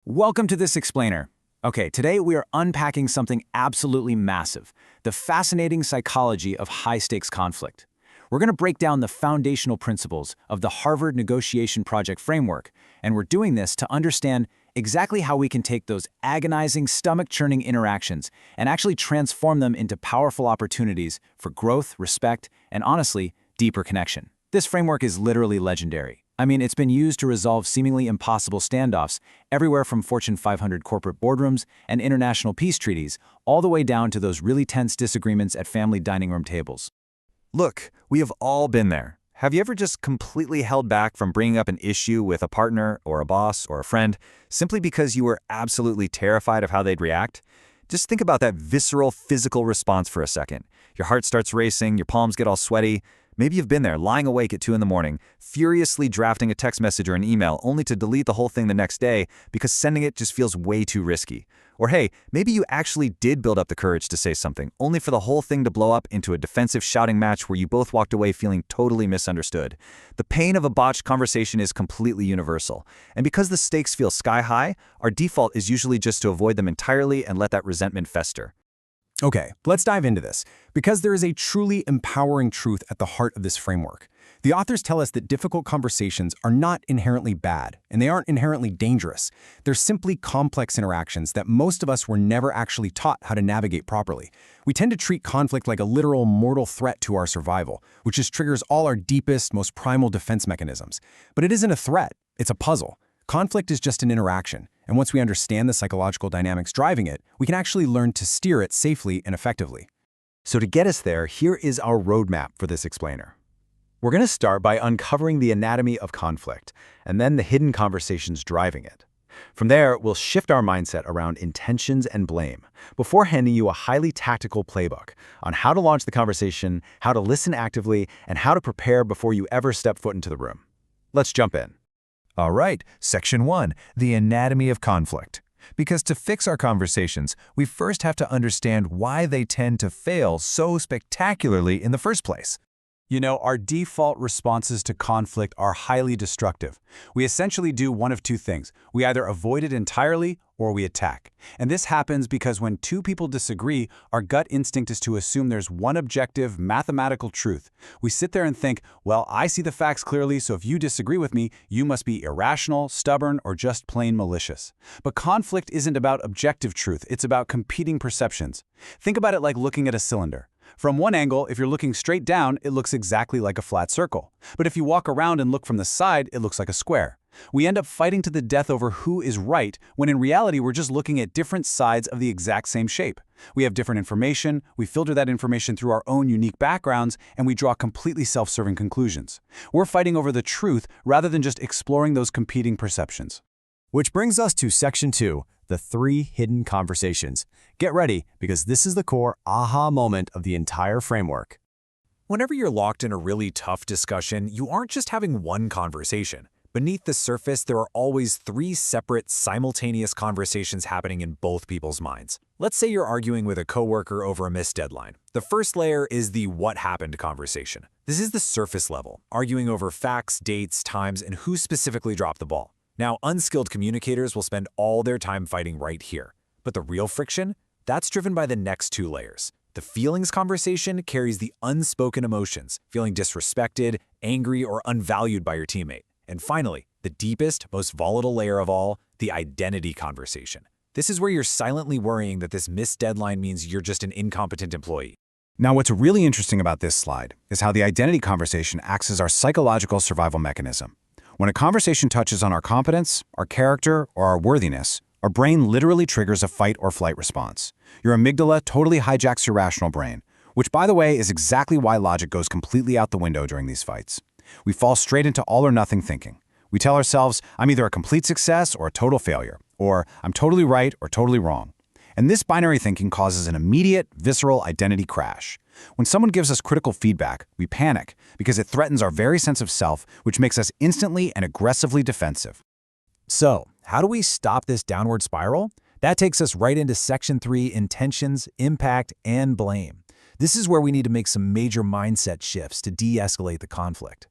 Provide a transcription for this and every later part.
Welcome to this explainer. Okay, today we are unpacking something absolutely massive, the fascinating psychology of high-stakes conflict. We're going to break down the foundational principles of the Harvard Negotiation Project framework, and we're doing this to understand exactly how we can take those agonizing, stomach-churning interactions and actually transform them into powerful opportunities for growth, respect, and honestly, deeper connection. This framework is literally legendary. I mean, it's been used to resolve seemingly impossible standoffs everywhere from Fortune 500 corporate boardrooms and international peace treaties, all the way down to those really tense disagreements at family dining room tables. Look, we have all been there. Have you ever just completely held back from bringing up an issue with a partner or a boss or a friend simply because you were absolutely terrified of how they'd react? Just think about that visceral physical response for a second. Your heart starts racing, your palms get all sweaty. Maybe you've been there, lying awake at 2 in the morning, furiously drafting a text message or an email only to delete the whole thing the next day because sending it just feels way too risky. Or hey, maybe you actually did build up the courage to say something, only for the whole thing to blow up into a defensive shouting match where you both walked away feeling totally misunderstood. The pain of a botched conversation is completely universal. And because the stakes feel sky high, our default is usually just to avoid them entirely and let that resentment fester. Okay, let's dive into this, because there is a truly empowering truth at the heart of this framework. The authors tell us that difficult conversations are not inherently bad, and they aren't inherently dangerous. They're simply complex interactions that most of us were never actually taught how to navigate properly. We tend to treat conflict like a literal mortal threat to our survival, which just triggers all our deepest, most primal defense mechanisms. But it isn't a threat, it's a puzzle. Conflict is just an interaction, and once we understand the psychological dynamics driving it, we can actually learn to steer it safely and effectively. So to get us there, here is our roadmap for this explainer. We're going to start by uncovering the anatomy of conflict, and then the hidden conversations driving it. From there, we'll shift our mindset around intentions and blame, before handing you a highly tactical playbook on how to launch the conversation, how to listen actively, and how to prepare before you ever step foot into the room. Let's jump in. All right, Section 1, the anatomy of conflict. Because to fix our conversations, we first have to understand why they tend to fail so spectacularly in the first place. You know, our default responses to conflict are highly destructive. We essentially do one of two things. We either avoid it entirely or we attack. And this happens because when two people disagree, our gut instinct is to assume there's one objective, mathematical truth. We sit there and think, well, I see the facts clearly, so if you disagree with me, you must be irrational, stubborn, or just plain malicious. But conflict isn't about objective truth, it's about competing perceptions. Think about it like looking at a cylinder. From one angle, if you're looking straight down, it looks exactly like a flat circle. But if you walk around and look from the side, it looks like a square. We end up fighting to the death over who is right, when in reality we're just looking at different sides of the exact same shape. We have different information, we filter that information through our own unique backgrounds, and we draw completely self-serving conclusions. We're fighting over the truth rather than just exploring those competing perceptions. Which brings us to Section 2, the 3 hidden conversations. Get ready, because this is the core aha moment of the entire framework. Whenever you're locked in a really tough discussion, you aren't just having one conversation. Beneath the surface, there are always 3 separate, simultaneous conversations happening in both people's minds. Let's say you're arguing with a coworker over a missed deadline. The first layer is the what happened conversation. This is the surface level, arguing over facts, dates, times, and who specifically dropped the ball. Now, unskilled communicators will spend all their time fighting right here. But the real friction? That's driven by the next 2 layers. The feelings conversation carries the unspoken emotions, feeling disrespected, angry, or unvalued by your teammate. And finally, the deepest, most volatile layer of all, the identity conversation. This is where you're silently worrying that this missed deadline means you're just an incompetent employee. Now, what's really interesting about this slide is how the identity conversation acts as our psychological survival mechanism. When a conversation touches on our competence, our character, or our worthiness, our brain literally triggers a fight or flight response. Your amygdala totally hijacks your rational brain, which, by the way, is exactly why logic goes completely out the window during these fights. We fall straight into all or nothing thinking. We tell ourselves, I'm either a complete success or a total failure, or I'm totally right or totally wrong. And this binary thinking causes an immediate, visceral identity crash. When someone gives us critical feedback, we panic because it threatens our very sense of self, which makes us instantly and aggressively defensive. So, how do we stop this downward spiral? That takes us right into Section 3, intentions, impact, and blame. This is where we need to make some major mindset shifts to de-escalate the conflict.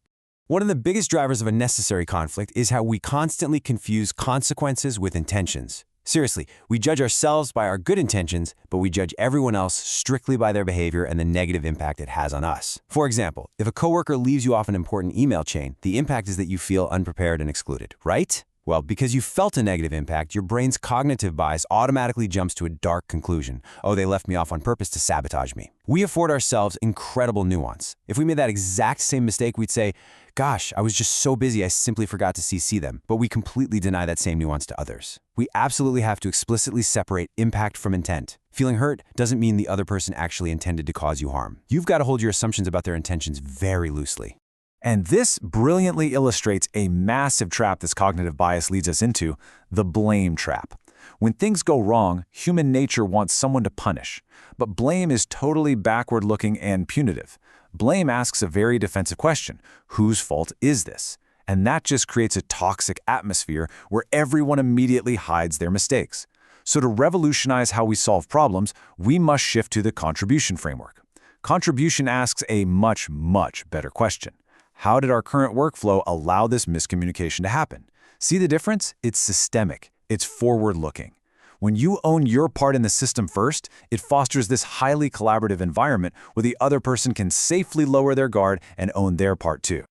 One of the biggest drivers of unnecessary conflict is how we constantly confuse consequences with intentions. Seriously, we judge ourselves by our good intentions, but we judge everyone else strictly by their behavior and the negative impact it has on us. For example, if a coworker leaves you off an important email chain, the impact is that you feel unprepared and excluded, right? Well, because you felt a negative impact, your brain's cognitive bias automatically jumps to a dark conclusion. Oh, they left me off on purpose to sabotage me. We afford ourselves incredible nuance. If we made that exact same mistake, we'd say, gosh, I was just so busy I simply forgot to CC them. But we completely deny that same nuance to others. We absolutely have to explicitly separate impact from intent. Feeling hurt doesn't mean the other person actually intended to cause you harm. You've got to hold your assumptions about their intentions very loosely. And this brilliantly illustrates a massive trap this cognitive bias leads us into, the blame trap. When things go wrong, human nature wants someone to punish. But blame is totally backward-looking and punitive. Blame asks a very defensive question: whose fault is this? And that just creates a toxic atmosphere where everyone immediately hides their mistakes. So to revolutionize how we solve problems, we must shift to the contribution framework. Contribution asks a much, much better question. How did our current workflow allow this miscommunication to happen? See the difference? It's systemic. It's forward-looking. When you own your part in the system first, it fosters this highly collaborative environment where the other person can safely lower their guard and own their part too.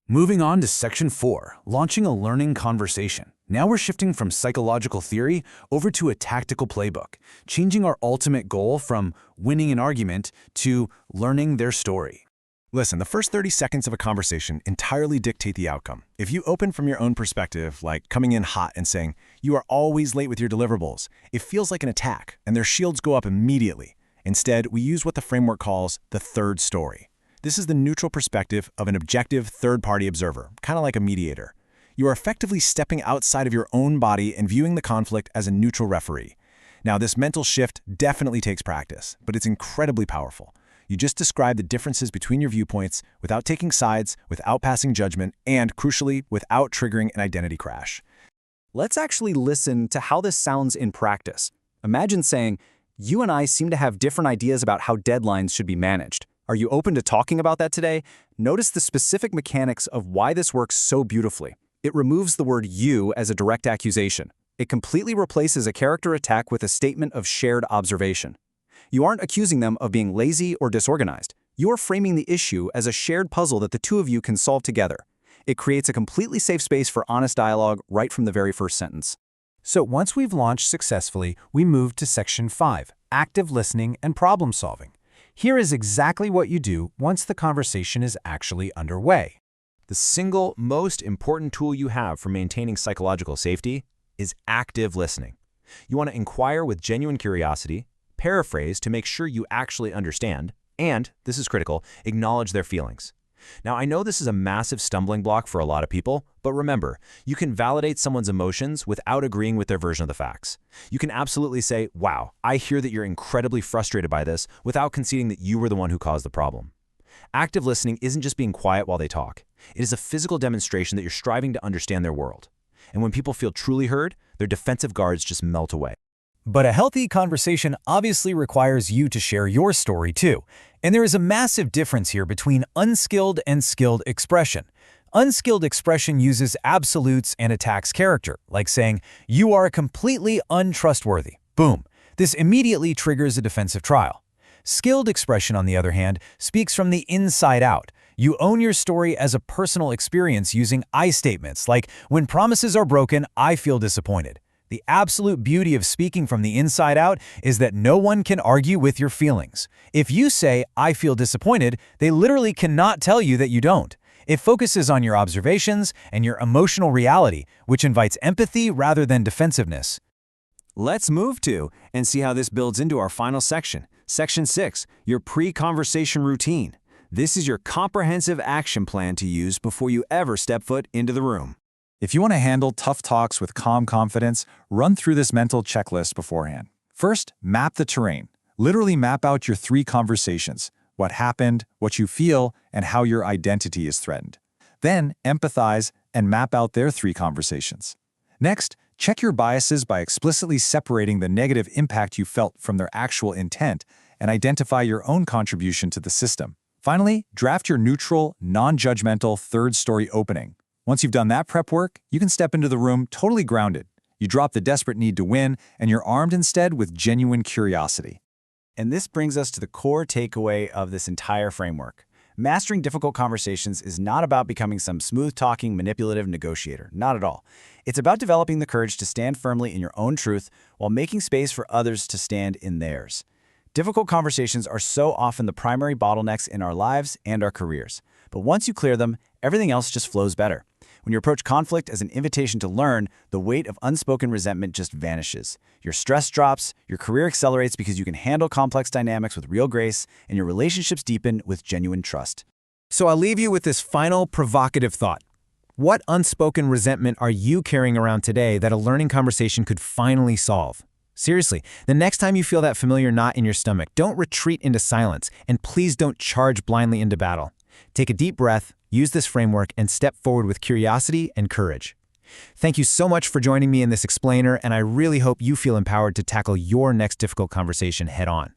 Moving on to Section 4, launching a learning conversation. Now we're shifting from psychological theory over to a tactical playbook, changing our ultimate goal from winning an argument to learning their story. Listen, the first 30 seconds of a conversation entirely dictate the outcome. If you open from your own perspective, like coming in hot and saying, "You are always late with your deliverables," it feels like an attack, and their shields go up immediately. Instead, we use what the framework calls the third story. This is the neutral perspective of an objective third-party observer, kind of like a mediator. You are effectively stepping outside of your own body and viewing the conflict as a neutral referee. Now, this mental shift definitely takes practice, but it's incredibly powerful. You just describe the differences between your viewpoints without taking sides, without passing judgment, and, crucially, without triggering an identity crash. Let's actually listen to how this sounds in practice. Imagine saying, "You and I seem to have different ideas about how deadlines should be managed. Are you open to talking about that today?" Notice the specific mechanics of why this works so beautifully. It removes the word "you" as a direct accusation. It completely replaces a character attack with a statement of shared observation. You aren't accusing them of being lazy or disorganized. You're framing the issue as a shared puzzle that the two of you can solve together. It creates a completely safe space for honest dialogue right from the very first sentence. So once we've launched successfully, we move to Section 5, active listening and problem solving. Here is exactly what you do once the conversation is actually underway. The single most important tool you have for maintaining psychological safety is active listening. You want to inquire with genuine curiosity, paraphrase to make sure you actually understand, and, this is critical, acknowledge their feelings. Now, I know this is a massive stumbling block for a lot of people, but remember, you can validate someone's emotions without agreeing with their version of the facts. You can absolutely say, "Wow, I hear that you're incredibly frustrated by this," without conceding that you were the one who caused the problem. Active listening isn't just being quiet while they talk. It is a physical demonstration that you're striving to understand their world. And when people feel truly heard, their defensive guards just melt away. But a healthy conversation obviously requires you to share your story too. And there is a massive difference here between unskilled and skilled expression. Unskilled expression uses absolutes and attacks character, like saying, "You are completely untrustworthy." Boom. This immediately triggers a defensive trial. Skilled expression, on the other hand, speaks from the inside out. You own your story as a personal experience using I statements, like, "When promises are broken, I feel disappointed." The absolute beauty of speaking from the inside out is that no one can argue with your feelings. If you say, "I feel disappointed," they literally cannot tell you that you don't. It focuses on your observations and your emotional reality, which invites empathy rather than defensiveness. Let's move to and see how this builds into our final section. Section 6, your pre-conversation routine. This is your comprehensive action plan to use before you ever step foot into the room. If you want to handle tough talks with calm confidence, run through this mental checklist beforehand. First, map the terrain. Literally map out your 3 conversations: what happened, what you feel, and how your identity is threatened. Then, empathize and map out their 3 conversations. Next, check your biases by explicitly separating the negative impact you felt from their actual intent and identify your own contribution to the system. Finally, draft your neutral, non-judgmental third-story opening. Once you've done that prep work, you can step into the room totally grounded. You drop the desperate need to win, and you're armed instead with genuine curiosity. And this brings us to the core takeaway of this entire framework. Mastering difficult conversations is not about becoming some smooth-talking, manipulative negotiator. Not at all. It's about developing the courage to stand firmly in your own truth while making space for others to stand in theirs. Difficult conversations are so often the primary bottlenecks in our lives and our careers. But once you clear them, everything else just flows better. When you approach conflict as an invitation to learn, the weight of unspoken resentment just vanishes. Your stress drops, your career accelerates because you can handle complex dynamics with real grace, and your relationships deepen with genuine trust. So I'll leave you with this final provocative thought. What unspoken resentment are you carrying around today that a learning conversation could finally solve? Seriously, the next time you feel that familiar knot in your stomach, don't retreat into silence, and please don't charge blindly into battle. Take a deep breath, use this framework, and step forward with curiosity and courage. Thank you so much for joining me in this explainer, and I really hope you feel empowered to tackle your next difficult conversation head on.